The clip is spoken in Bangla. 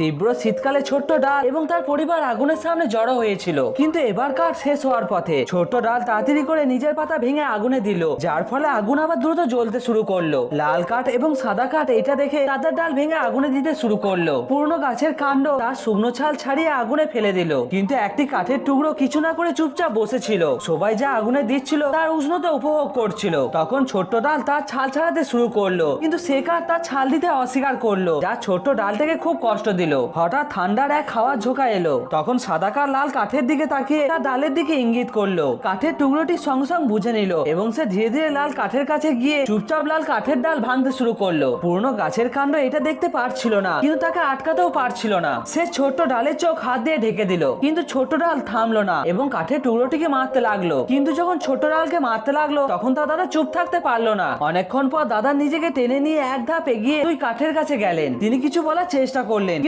তীব্র শীতকালে ছোট্ট ডাল এবং তার পরিবার আগুনের সামনে জড়ো হয়েছিল, কিন্তু এবার কাঠ শেষ হওয়ার পথে। ছোট্ট ডাল তাড়াতাড়ি করে নিজের পাতা ভেঙে আগুনে দিল, যার ফলে আগুন আবার দ্রুত জ্বলতে শুরু করলো। লাল কাঠ এবং সাদা কাঠ এটা দেখে তাদের ডাল ভেঙে আগুনে দিতে শুরু করলো। পুরনো গাছের কাণ্ড তার শুকনো ছাল ছাড়িয়ে আগুনে ফেলে দিল, কিন্তু একটি কাঠের টুকরো কিছু না করে চুপচাপ বসেছিল। সবাই যা আগুনে দিচ্ছিল তার উষ্ণতা উপভোগ করছিল। তখন ছোট্ট ডাল তার ছাল ছাড়াতে শুরু করলো, কিন্তু সে কাঠ তার ছাল দিতে অস্বীকার করলো, যা ছোট্ট ডালটাকে খুব কষ্ট দিল। হঠাৎ ঠান্ডার এক হাওয়ার ঝোঁকা এলো। তখন সাদা কাঠ লাল কাঠের দিকে তাকিয়ে তার ডালের দিকে ইঙ্গিত করলো। কাঠের টুকরোটি সঙ্গে সঙ্গে বুঝে নিল এবং সে ধীরে ধীরে লাল কাঠের কাছে গিয়ে চুপচাপ লাল কাঠের ডাল ভাঙতে শুরু করলো। পুরনো গাছের কাণ্ড এটা দেখতে পারছিল না, কিন্তু তাকে আটকাতেও পারছিল না। সে ছোট্ট ডালের চোখ হাত দিয়ে ঢেকে দিল, কিন্তু ছোট্ট ডাল থামলো না এবং কাঠের টুকরোটিকে মারতে লাগলো। কিন্তু যখন ছোট্ট ডালকে মারতে লাগলো তখন তার দাদা চুপ থাকতে পারলো না। অনেকক্ষণ পর দাদা নিজেকে টেনে নিয়ে এক ধাপ এগিয়ে দুই কাঠের কাছে গেলেন। তিনি কিছু বলার চেষ্টা করলেন,